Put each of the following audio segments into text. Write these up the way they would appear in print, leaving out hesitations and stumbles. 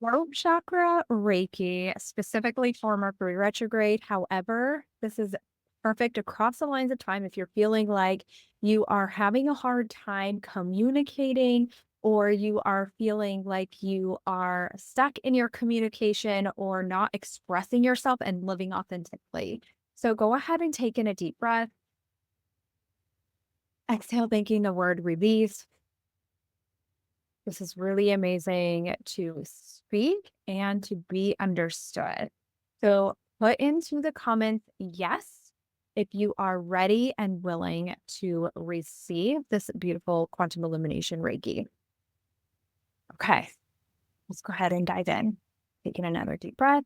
Throat chakra Reiki, specifically for Mercury retrograde. However, this is perfect across the lines of time if you're feeling like you are having a hard time communicating, or you are feeling like you are stuck in your communication or not expressing yourself and living authentically. So go ahead and take in a deep breath. Exhale, thinking the word release. This is really amazing to speak and to be understood. So put into the comments yes if you are ready and willing to receive this beautiful quantum illumination Reiki. Okay, let's go ahead and dive in. Taking another deep breath.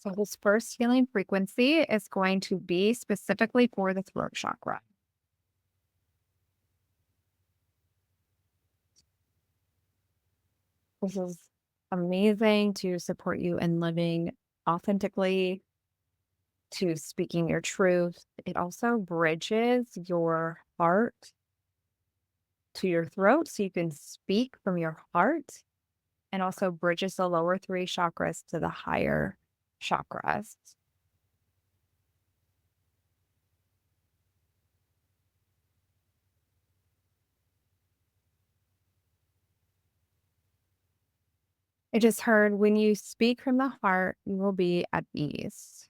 So this first healing frequency is going to be specifically for the throat chakra. This is amazing to support you in living authentically, to speaking your truth. It also bridges your heart to your throat so you can speak from your heart, and also bridges the lower three chakras to the higher chakras. I just heard when you speak from the heart, you will be at ease.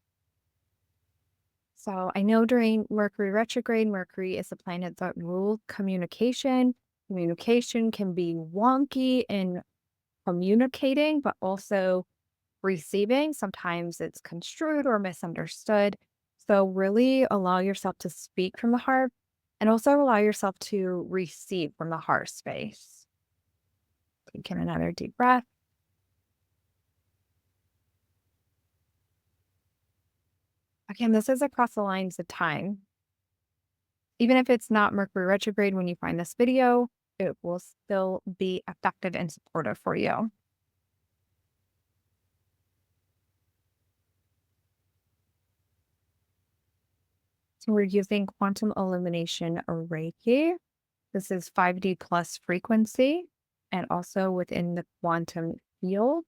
So I know during Mercury retrograde, Mercury is a planet that rules communication. Communication can be wonky in communicating, but also receiving. Sometimes it's construed or misunderstood. So really allow yourself to speak from the heart and also allow yourself to receive from the heart space. Take in another deep breath. Again, this is across the lines of time. Even if it's not Mercury retrograde when you find this video, it will still be effective and supportive for you. So we're using quantum illumination Reiki. This is 5D plus frequency and also within the quantum field.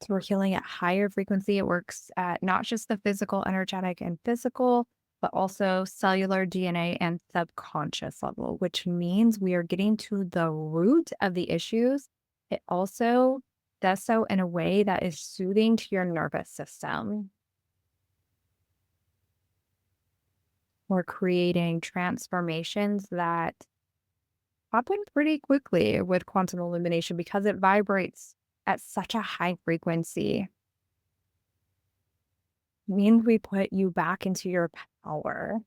So we're healing at higher frequency. It works at not just the physical, energetic, and physical, but also cellular, DNA, and subconscious level, which means we are getting to the root of the issues. It also does so in a way that is soothing to your nervous system. We're creating transformations that happen pretty quickly with quantum illumination because it vibrates at such a high frequency. It means we put you back into your power.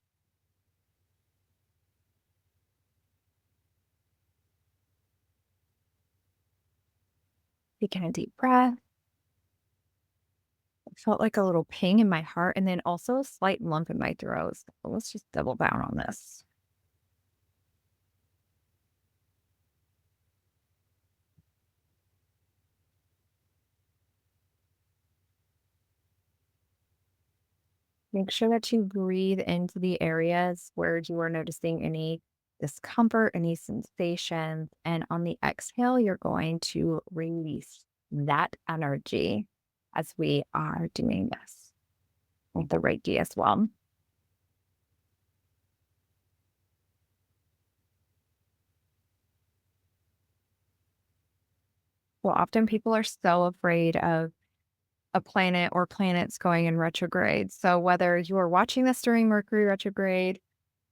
Taking a deep breath. It felt like a little ping in my heart and then also a slight lump in my throat. So let's just double down on this. Make sure that you breathe into the areas where you are noticing any discomfort, any sensations. And on the exhale, you're going to release that energy as we are doing this with the Reiki as well. Well, often people are so afraid of a planet or planets going in retrograde. So whether you are watching this during Mercury retrograde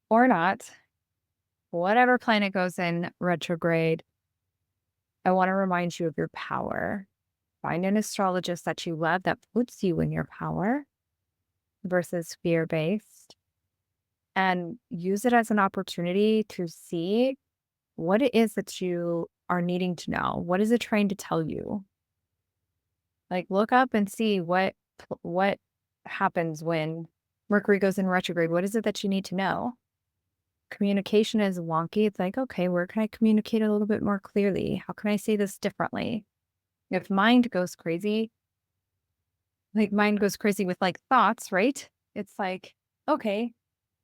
or not, whatever planet goes in retrograde, I want to remind you of your power. Find an astrologist that you love that puts you in your power versus fear based, and use it as an opportunity to see what it is that you are needing to know. What is it trying to tell you? Like look up and see what happens when Mercury goes in retrograde. What is it that you need to know? Communication is wonky. It's like, okay, where can I communicate a little bit more clearly? How can I say this differently? If mind goes crazy, like mind goes crazy with like thoughts, right? It's like, okay,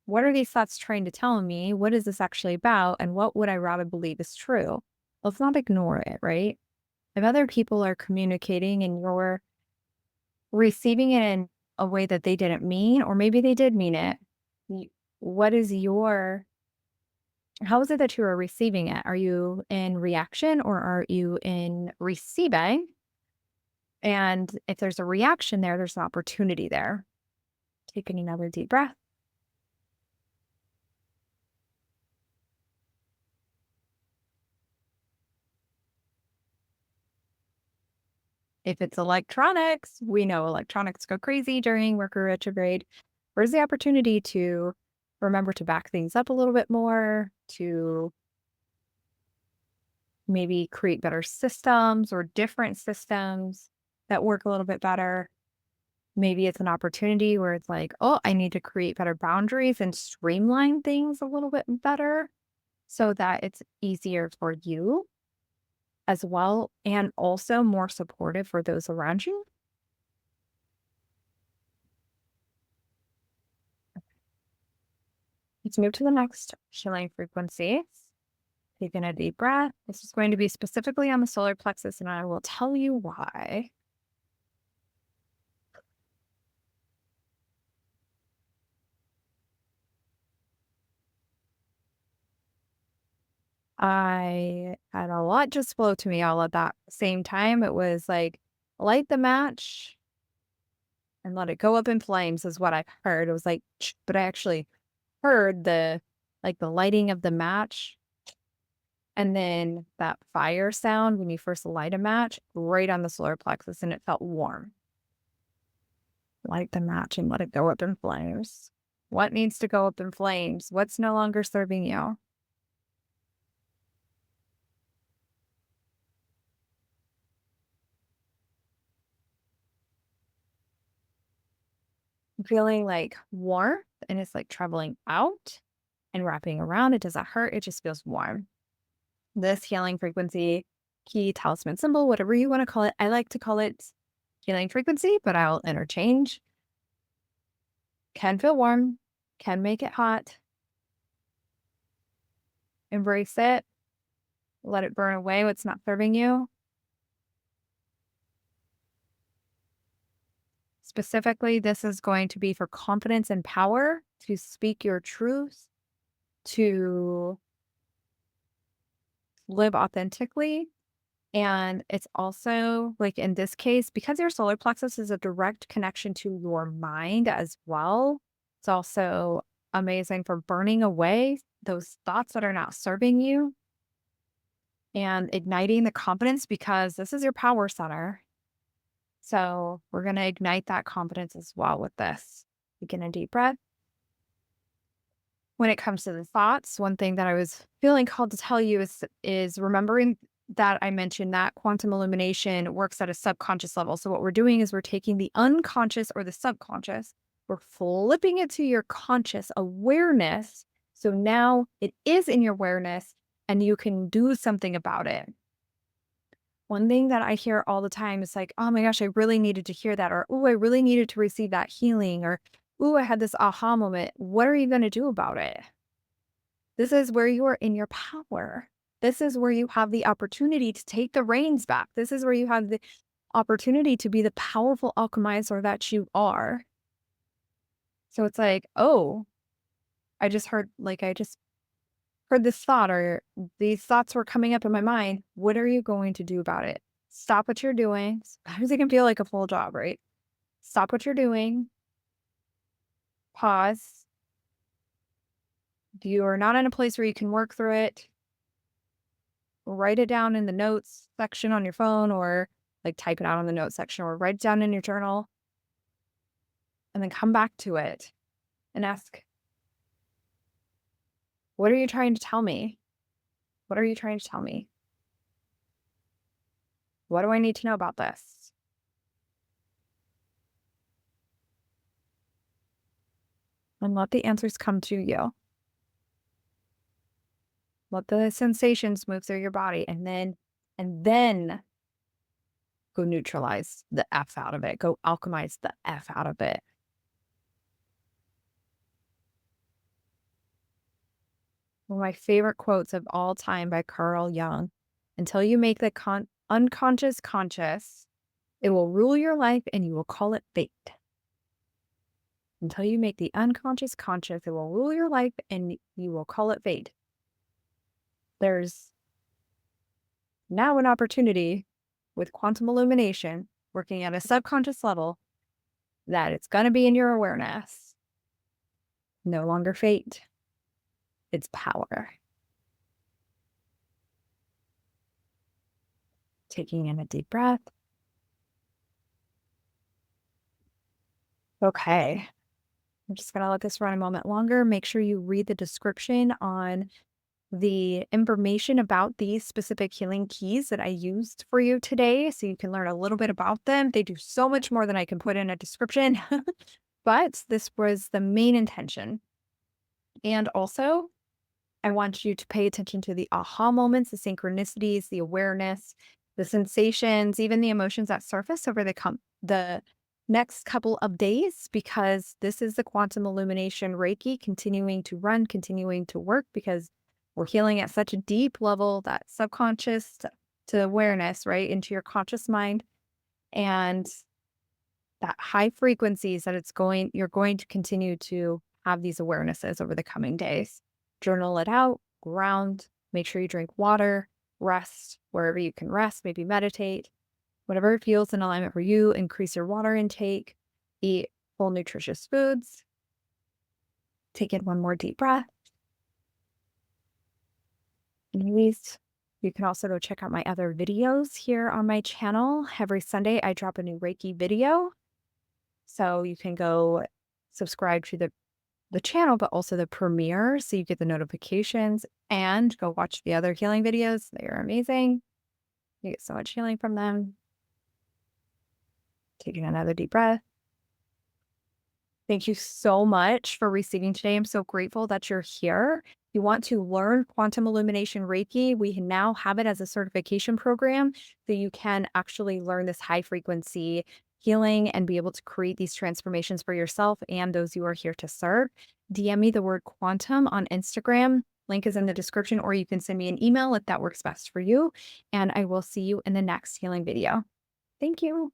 what are these thoughts trying to tell me? What is this actually about? And what would I rather believe is true? Let's not ignore it, right? If other people are communicating and you're receiving it in a way that they didn't mean, or maybe they did mean it, y- what is your, how is it that you are receiving it? Are you in reaction or are you in receiving? And if there's a reaction there, there's an opportunity there. Taking another deep breath. If it's electronics, we know electronics go crazy during Mercury retrograde. Where's the opportunity to remember to back things up a little bit more, to maybe create better systems or different systems that work a little bit better? Maybe it's an opportunity where it's like, oh, I need to create better boundaries and streamline things a little bit better so that it's easier for you as well and also more supportive for those around you. Let's move to the next healing frequency. Taking a deep breath. This is going to be specifically on the solar plexus, and I will tell you why. I had a lot just flow to me all at that same time. It was like, light the match and let it go up in flames, is what I've heard. It was like, but I actually heard the like the lighting of the match and then that fire sound when you first light a match right on the solar plexus, and it felt warm. Light the match and let it go up in flames. What needs to go up in flames? What's no longer serving you? I'm feeling like warmth and it's like traveling out and wrapping around. It doesn't hurt. It just feels warm. This healing frequency, key, talisman symbol, whatever you want to call it. I like to call it healing frequency, but I'll interchange. Can feel warm, can make it hot. Embrace it. Let it burn away what's not serving you. Specifically, this is going to be for confidence and power to speak your truth, to live authentically. And it's also like in this case, because your solar plexus is a direct connection to your mind as well, it's also amazing for burning away those thoughts that are not serving you and igniting the confidence because this is your power center. So we're going to ignite that confidence as well with this. Begin a deep breath. When it comes to the thoughts, one thing that I was feeling called to tell you is remembering that I mentioned that quantum illumination works at a subconscious level. So what we're doing is we're taking the unconscious or the subconscious, we're flipping it to your conscious awareness. So now it is in your awareness and you can do something about it. One thing that I hear all the time is like, oh my gosh, I really needed to hear that, or oh, I really needed to receive that healing, or oh, I had this aha moment. What are you going to do about it? This is where you are in your power. This is where you have the opportunity to take the reins back. This is where you have the opportunity to be the powerful alchemizer that you are. So it's like, oh, I just heard this thought, or these thoughts were coming up in my mind. What are you going to do about it? Stop what you're doing. Sometimes it can feel like a full job, right? Stop what you're doing. Pause. You are not in a place where you can work through it. Write it down in the notes section on your phone, or like type it out on the notes section, or write it down in your journal and then come back to it and ask, what are you trying to tell me? What are you trying to tell me? What do I need to know about this? And let the answers come to you. Let the sensations move through your body, and then Go neutralize the F out of it. Go alchemize the F out of it. One of my favorite quotes of all time by Carl Jung. Until you make the unconscious conscious, it will rule your life and you will call it fate. Until you make the unconscious conscious, it will rule your life and you will call it fate. There's now an opportunity with quantum illumination, working at a subconscious level, that it's going to be in your awareness. No longer fate, it's power. Taking in a deep breath. Okay. I'm just going to let this run a moment longer. Make sure you read the description on the information about these specific healing keys that I used for you today so you can learn a little bit about them. They do so much more than I can put in a description, but this was the main intention. And also, I want you to pay attention to the aha moments, the synchronicities, the awareness, the sensations, even the emotions that surface over the next couple of days, because this is the quantum illumination Reiki continuing to run, continuing to work, because we're healing at such a deep level, that subconscious to awareness, right, into your conscious mind, and that high frequencies that you're going to continue to have these awarenesses over the coming days. Journal it out, ground, make sure you drink water, rest wherever you can rest, maybe meditate, whatever feels in alignment for you. Increase your water intake, eat full nutritious foods. Take in one more deep breath. And release. You can also go check out my other videos here on my channel. Every Sunday, I drop a new Reiki video. So you can go subscribe to the channel, but also the premiere, so you get the notifications, and go watch the other healing videos. They are amazing. You get so much healing from them. Taking another deep breath. Thank you so much for receiving today. I'm so grateful that you're here. If you want to learn quantum illumination Reiki, we now have it as a certification program, so you can actually learn this high frequency healing and be able to create these transformations for yourself and those you are here to serve. DM me the word quantum on Instagram. Link is in the description, or you can send me an email if that works best for you. And I will see you in the next healing video. Thank you.